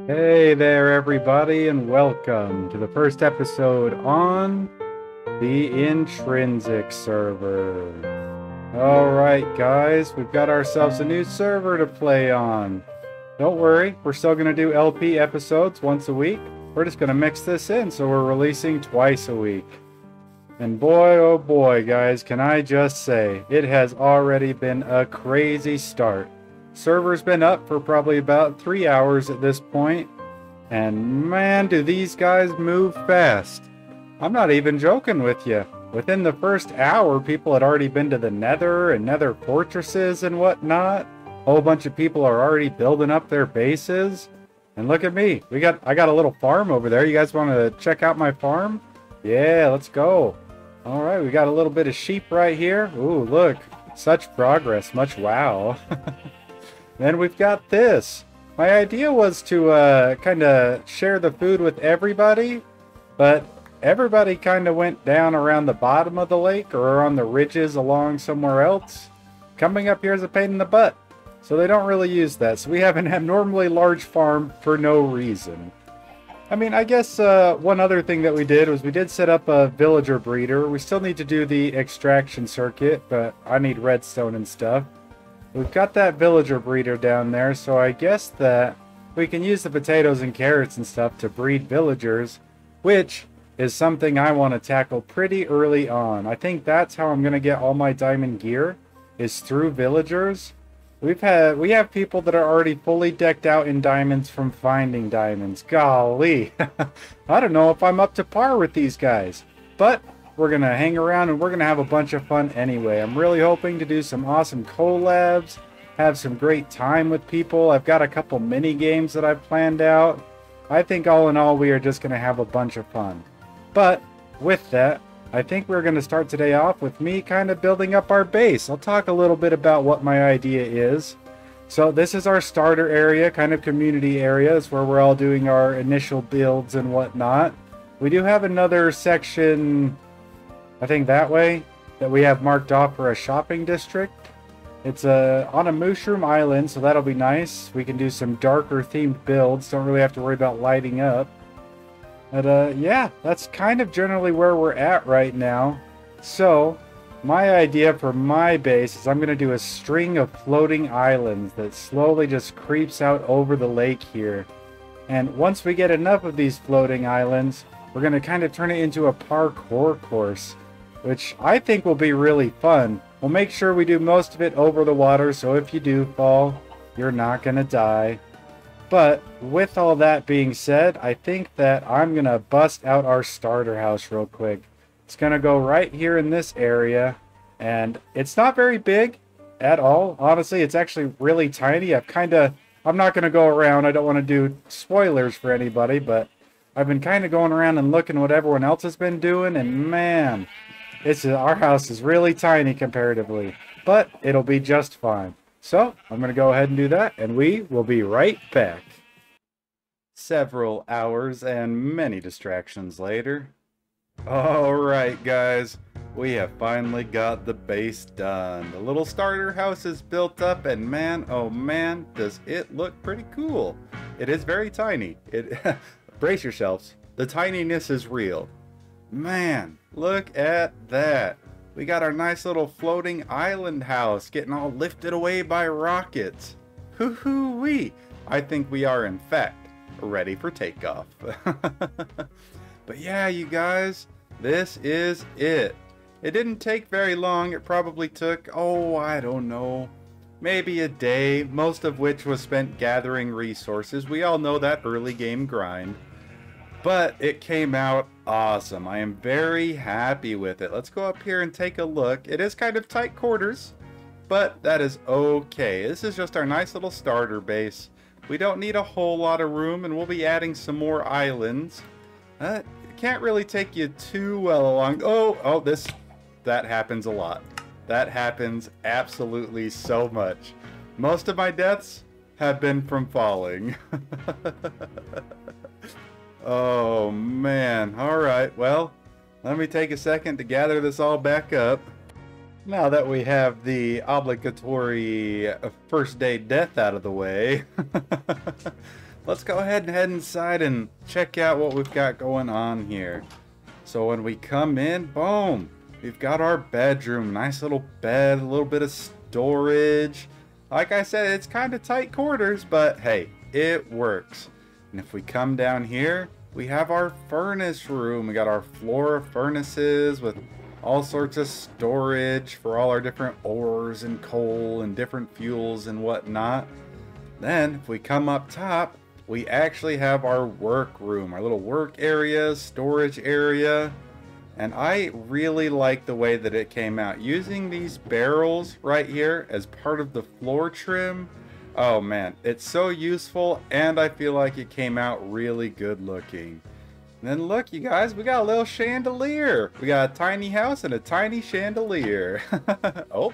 Hey there, everybody, and welcome to the first episode on the Intrinsic server. Alright, guys, we've got ourselves a new server to play on. Don't worry, we're still going to do LP episodes once a week. We're just going to mix this in, so we're releasing twice a week. And boy, oh boy, guys, can I just say, it has already been a crazy start. Server's been up for probably about 3 hours at this point, and man, do these guys move fast. I'm not even joking with you. Within the first hour, people had already been to the Nether and Nether fortresses and whatnot. A whole bunch of people are already building up their bases. And look at me. I got a little farm over there. You guys want to check out my farm? Yeah, let's go. All right, we got a little bit of sheep right here. Ooh, look. Such progress. Much wow. Then we've got this. My idea was to kind of share the food with everybody, but everybody kind of went down around the bottom of the lake or on the ridges along somewhere else. Coming up here is a pain in the butt, so they don't really use that. So we have an abnormally large farm for no reason. I mean, I guess one other thing that we did was we did set up a villager breeder. We still need to do the extraction circuit, but I need redstone and stuff. We've got that villager breeder down there, so I guess that we can use the potatoes and carrots and stuff to breed villagers, which is something I want to tackle pretty early on. I think that's how I'm going to get all my diamond gear, is through villagers. We have people that are already fully decked out in diamonds from finding diamonds. Golly, I don't know if I'm up to par with these guys, but we're going to hang around and we're going to have a bunch of fun anyway. I'm really hoping to do some awesome collabs, have some great time with people. I've got a couple mini games that I've planned out. I think all in all, we are just going to have a bunch of fun. But with that, I think we're going to start today off with me kind of building up our base. I'll talk a little bit about what my idea is. So this is our starter area, kind of community area. It's where we're all doing our initial builds and whatnot. We do have another section, I think that way, that we have marked off for a shopping district. It's on a mushroom island, so that'll be nice. We can do some darker themed builds. Don't really have to worry about lighting up. But yeah, that's kind of generally where we're at right now. So my idea for my base is I'm going to do a string of floating islands that slowly just creeps out over the lake here. And once we get enough of these floating islands, we're going to kind of turn it into a parkour course, which I think will be really fun. We'll make sure we do most of it over the water, so if you do fall, you're not going to die. But with all that being said, I think that I'm going to bust out our starter house real quick. It's going to go right here in this area, and it's not very big at all. Honestly, it's actually really tiny. I'm not going to go around. I don't want to do spoilers for anybody, but I've been kind of going around and looking what everyone else has been doing, and man, our house is really tiny comparatively, but it'll be just fine. So I'm going to go ahead and do that, and we will be right back. Several hours and many distractions later. Alright guys, we have finally got the base done. The little starter house is built up, and man, oh man, does it look pretty cool. It is very tiny. Brace yourselves, the tininess is real. Man, look at that. We got our nice little floating island house getting all lifted away by rockets. Hoo-hoo-wee. I think we are, in fact, ready for takeoff. But yeah, you guys, this is it. It didn't take very long. It probably took, oh, I don't know, maybe a day, most of which was spent gathering resources. We all know that early game grind. But it came out awesome. I am very happy with it. Let's go up here and take a look. It is kind of tight quarters, but that is okay. This is just our nice little starter base. We don't need a whole lot of room, and we'll be adding some more islands. It can't really take you too well along. That happens a lot. That happens absolutely so much. Most of my deaths have been from falling. Oh man, alright, well, let me take a second to gather this all back up. Now that we have the obligatory first day death out of the way, let's go ahead and head inside and check out what we've got going on here. So when we come in, boom, we've got our bedroom. Nice little bed, a little bit of storage. Like I said, it's kind of tight quarters, but hey, it works. And if we come down here, we have our furnace room. We got our floor of furnaces with all sorts of storage for all our different ores and coal and different fuels and whatnot. Then, if we come up top, we actually have our work room, our little work area, storage area. And I really like the way that it came out. Using these barrels right here as part of the floor trim. Oh man, it's so useful, and I feel like it came out really good looking. And then look, you guys, we got a little chandelier. We got a tiny house and a tiny chandelier. Oh,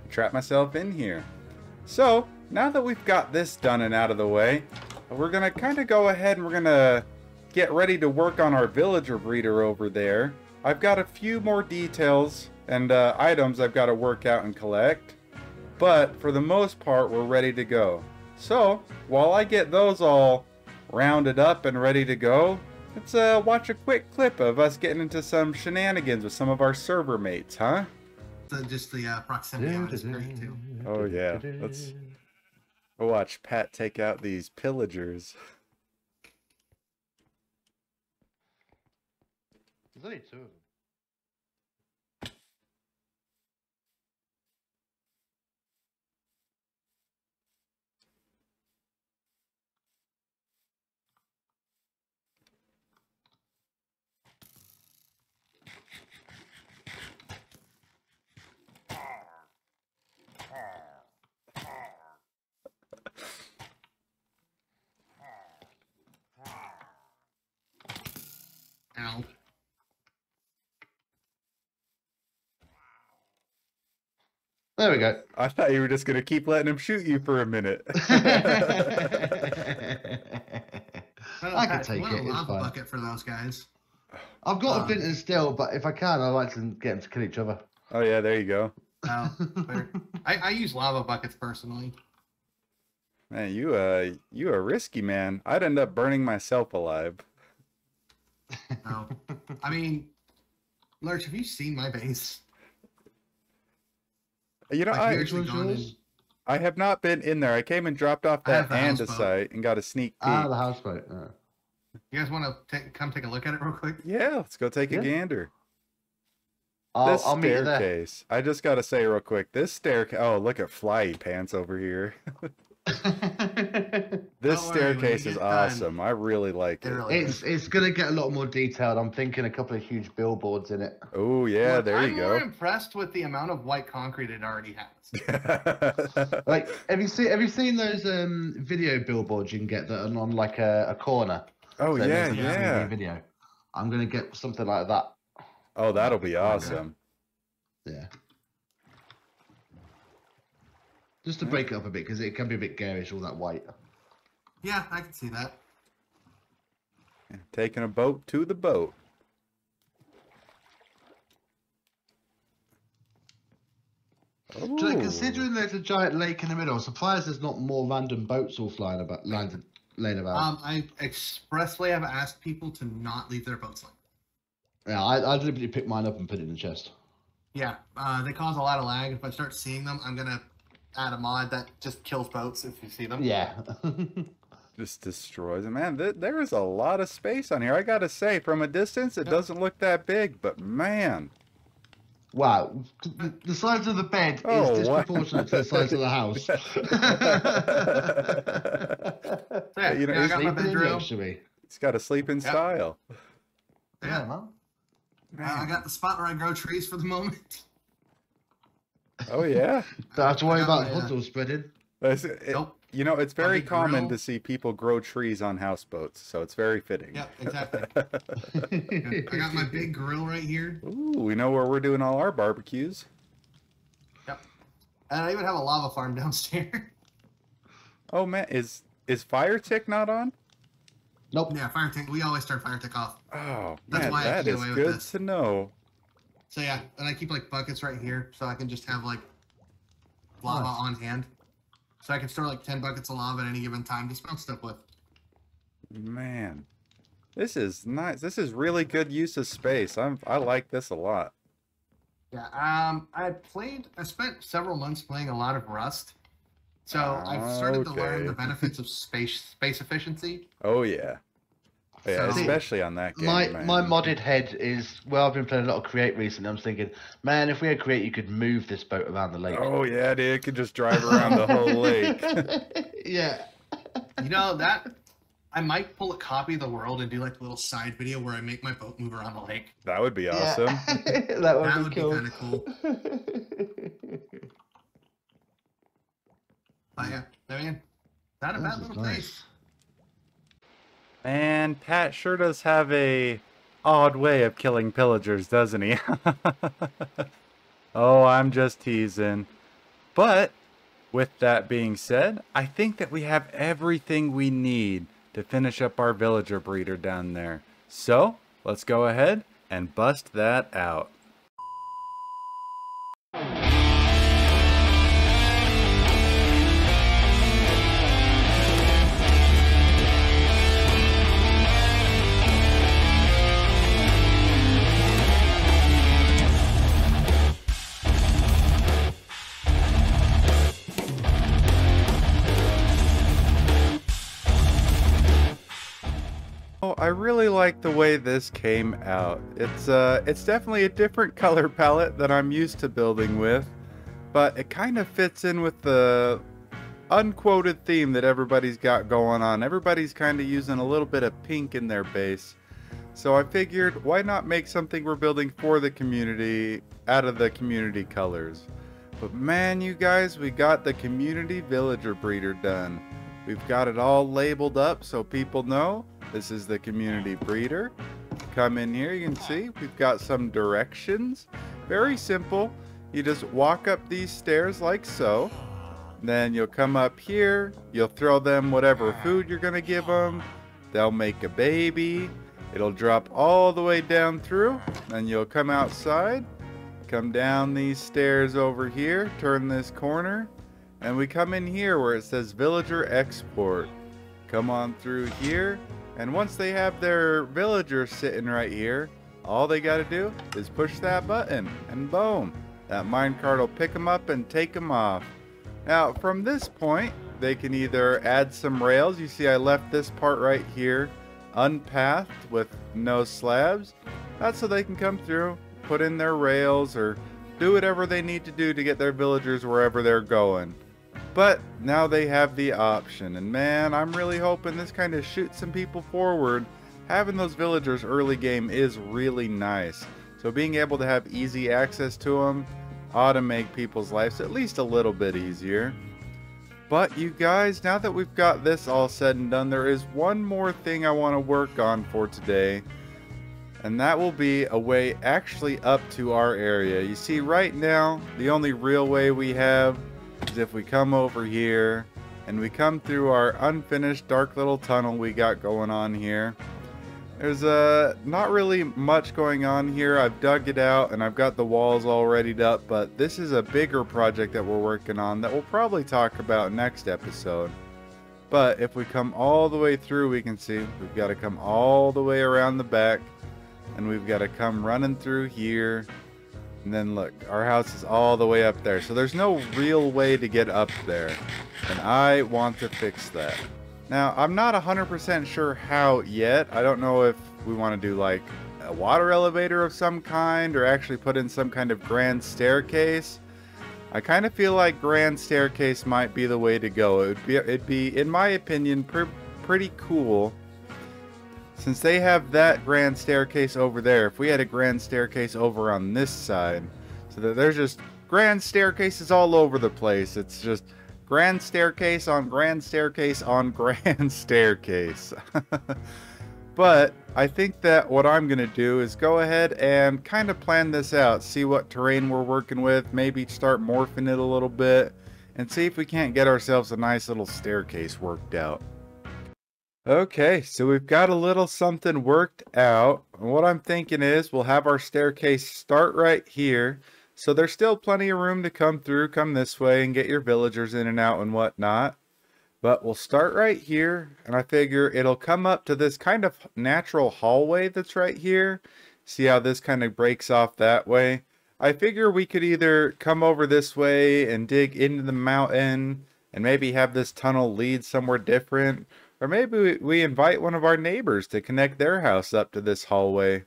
trapped myself in here. So, now that we've got this done and out of the way, we're gonna kind of go ahead and we're gonna get ready to work on our villager breeder over there. I've got a few more details and items I've got to work out and collect, but for the most part we're ready to go. So while I get those all rounded up and ready to go, let's watch a quick clip of us getting into some shenanigans with some of our server mates, huh? So just the proximity of it is great too. Oh yeah, let's watch Pat take out these pillagers. There's only two of them. Ow. There we go. I thought you were just gonna keep letting him shoot you for a minute. I can take it. A It's lava fine. bucket for those guys. I've got a flint and steel, but if I can, I like to get them to kill each other. Oh yeah, there you go. Oh, fair. I use lava buckets personally. Man, you a risky man. I'd end up burning myself alive. Oh, I mean, Lurch, have you seen my base? You know, Like, you actually gone in- I have not been in there. I came and dropped off I have that the houseboat. andesite and got a sneak peek. Ah, the houseboat. You guys want to come take a look at it real quick? Yeah, let's go take a Yeah. gander. I'll, This I'll meet you there. staircase. I just gotta say real quick, this staircase. Oh, look at Flyy Pants over here. This Don't worry, when staircase you is get done, awesome. I really like it it. really it's gonna get a lot more detailed. I'm thinking a couple of huge billboards in it. Oh yeah, Look, there I'm you more go. impressed with the amount of white concrete it already has. Like, have you seen those video billboards you can get that are on like a corner? Oh So yeah, there's, like, a 3D yeah. video. I'm gonna get something like that. Oh, that'll be awesome. Yeah. Just to break it up a bit, because it can be a bit garish, all that white. Yeah, I can see that. Taking a boat to the boat. So, Ooh. considering there's a giant lake in the middle, I'm surprised there's not more random boats all laying about. I expressly have asked people to not leave their boats like that. Yeah, I deliberately picked mine up and put it in the chest. Yeah, they cause a lot of lag. If I start seeing them, I'm gonna add a mod that just kills boats if you see them. Yeah. Just destroys it. Man, there is a lot of space on here. I gotta say, from a distance, it doesn't look that big, but man. Wow. The size of the bed Oh, is disproportionate to the size of the house. So, yeah, You know, I got my Sleeping in bedroom. luxury. It's got to sleep in style. Yeah, man. I got the spot where I grow trees for the moment. Oh yeah. Don't have to worry I got about my, puddle spreading. Nope. You know, it's very big common grill. to see people grow trees on houseboats, so it's very fitting. Yep, exactly. I got my big grill right here. Ooh, we know where we're doing all our barbecues. Yep. And I even have a lava farm downstairs. Oh man, is Fire Tick not on? Nope. Yeah, fire tank. We always turn fire tank off. Oh That's man, why I that can get is away with good this. to know. So yeah, and I keep like buckets right here, so I can just have like lava Nice. on hand. So I can store like 10 buckets of lava at any given time to smelt stuff with. Man, this is nice. This is really good use of space. I like this a lot. Yeah. I spent several months playing a lot of Rust, so I've started to learn the Okay. benefits of space efficiency. Oh yeah. Yeah, So- especially on that game, My man. modded head is, well, I've been playing a lot of Create recently. I'm thinking, man, if we had Create, you could move this boat around the lake. Oh yeah, dude, it could just drive around the whole lake. Yeah. You know that I might pull a copy of the world and do like a little side video where I make my boat move around the lake. That would be awesome. Yeah. that That would would be be cool. kind of cool. But yeah, I mean, not a bad little place. And Pat sure does have a odd way of killing pillagers, doesn't he? Oh, I'm just teasing. But with that being said, I think that we have everything we need to finish up our villager breeder down there. So let's go ahead and bust that out. I really like the way this came out. It's definitely a different color palette than I'm used to building with, but it kind of fits in with the unquoted theme that everybody's got going on. Everybody's kind of using a little bit of pink in their base. So I figured, why not make something we're building for the community out of the community colors? But man, you guys, we got the community villager breeder done. We've got it all labeled up so people know this is the community breeder. Come in here, you can see we've got some directions. Very simple. You just walk up these stairs like so. Then you'll come up here. You'll throw them whatever food you're going to give them. They'll make a baby. It'll drop all the way down through. Then you'll come outside. Come down these stairs over here. Turn this corner. And we come in here where it says Villager Export. Come on through here. And once they have their villagers sitting right here, all they got to do is push that button. And boom. That minecart will pick them up and take them off. Now, from this point, they can either add some rails. You see I left this part right here unpathed with no slabs. That's so they can come through, put in their rails, or do whatever they need to do to get their villagers wherever they're going. But now they have the option, and man, I'm really hoping this kind of shoots some people forward. Having those villagers early game is really nice. So being able to have easy access to them ought to make people's lives at least a little bit easier. But you guys, now that we've got this all said and done, there is one more thing I want to work on for today. And that will be a way actually up to our area. You see, right now, the only real way we have is if we come over here and we come through our unfinished dark little tunnel we got going on here. There's not really much going on here. I've dug it out and I've got the walls all readied up, but this is a bigger project that we're working on that we'll probably talk about next episode. But if we come all the way through, we can see we've got to come all the way around the back, and we've got to come running through here. And then look, our house is all the way up there. So there's no real way to get up there. And I want to fix that. Now, I'm not 100% sure how yet. I don't know if we want to do like a water elevator of some kind or actually put in some kind of grand staircase. I kind of feel like grand staircase might be the way to go. It'd be in my opinion, pretty cool. Since they have that grand staircase over there, if we had a grand staircase over on this side, so that there's just grand staircases all over the place. It's just grand staircase on grand staircase on grand staircase. But I think that what I'm going to do is go ahead and kind of plan this out. See what terrain we're working with. Maybe start morphing it a little bit. And see if we can't get ourselves a nice little staircase worked out. Okay, so we've got a little something worked out. And what I'm thinking is we'll have our staircase start right here. So there's still plenty of room to come through, come this way and get your villagers in and out and whatnot. But we'll start right here, and I figure it'll come up to this kind of natural hallway that's right here. See how this kind of breaks off that way? I figure we could either come over this way and dig into the mountain and maybe have this tunnel lead somewhere different. Or maybe we invite one of our neighbors to connect their house up to this hallway.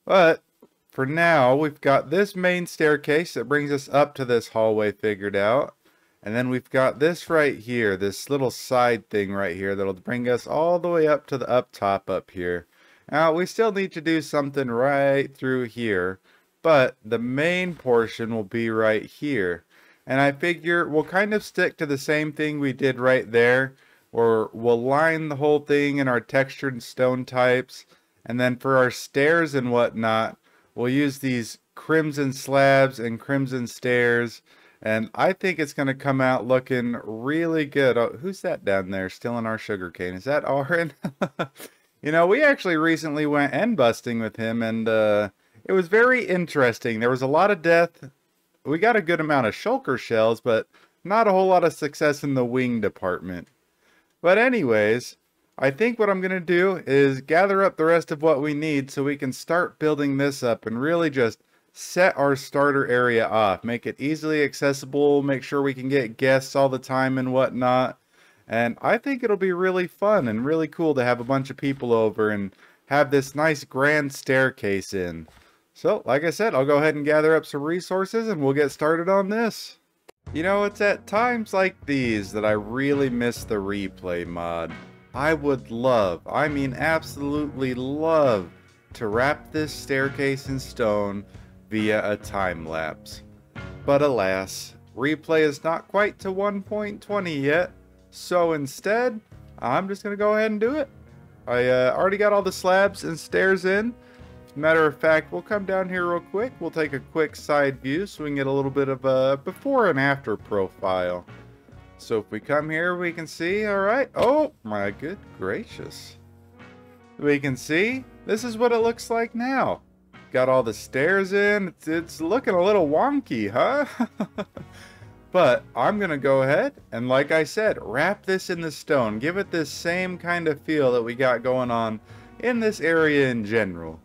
But for now, we've got this main staircase that brings us up to this hallway figured out. And then we've got this right here, this little side thing right here that'll bring us all the way up to the up top up here. Now, we still need to do something right through here, but the main portion will be right here. And I figure we'll kind of stick to the same thing we did right there, or we'll line the whole thing in our textured stone types. And then for our stairs and whatnot, we'll use these crimson slabs and crimson stairs. And I think it's going to come out looking really good. Oh, who's that down there stealing our sugarcane? Is that Aaron? You know, we actually recently went end busting with him, and it was very interesting. There was a lot of death. We got a good amount of shulker shells, but not a whole lot of success in the wing department. But anyways, I think what I'm going to do is gather up the rest of what we need so we can start building this up and really just set our starter area off. Make it easily accessible, make sure we can get guests all the time and whatnot. And I think it'll be really fun and really cool to have a bunch of people over and have this nice grand staircase in. So, like I said, I'll go ahead and gather up some resources and we'll get started on this. You know, it's at times like these that I really miss the replay mod. I would love, I mean absolutely love, to wrap this staircase in stone via a time lapse. But alas, replay is not quite to 1.20 yet, so instead, I'm just going to go ahead and do it. I already got all the slabs and stairs in. Matter of fact, we'll come down here real quick. We'll take a quick side view so we can get a little bit of a before and after profile. So if we come here, we can see, alright. Oh, my good gracious. We can see, this is what it looks like now. Got all the stairs in. It's looking a little wonky, huh? But I'm going to go ahead and, like I said, wrap this in the stone. Give it this same kind of feel that we got going on in this area in general.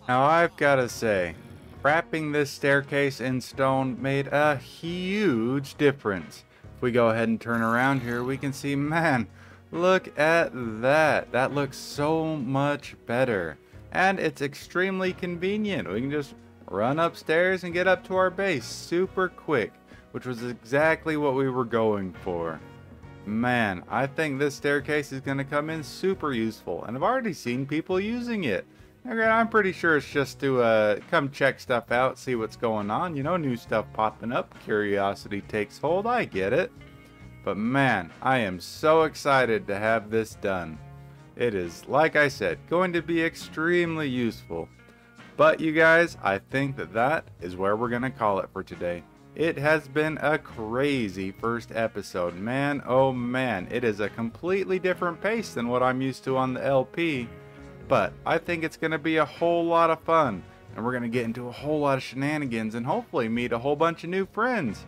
Now I've got to say, wrapping this staircase in stone made a huge difference. If we go ahead and turn around here, we can see, man, look at that. That looks so much better. And it's extremely convenient. We can just run upstairs and get up to our base super quick, which was exactly what we were going for. Man, I think this staircase is going to come in super useful, and I've already seen people using it. I'm pretty sure it's just to come check stuff out, see what's going on. You know, new stuff popping up. Curiosity takes hold. I get it. But man, I am so excited to have this done. It is, like I said, going to be extremely useful. But you guys, I think that is where we're going to call it for today. It has been a crazy first episode. Man, oh man, it is a completely different pace than what I'm used to on the LP. But I think it's going to be a whole lot of fun. And we're going to get into a whole lot of shenanigans and hopefully meet a whole bunch of new friends.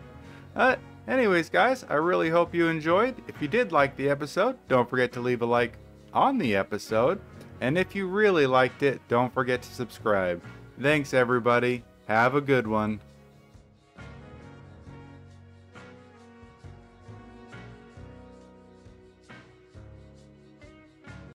Anyways, guys, I really hope you enjoyed. If you did like the episode, don't forget to leave a like on the episode. And if you really liked it, don't forget to subscribe. Thanks, everybody. Have a good one.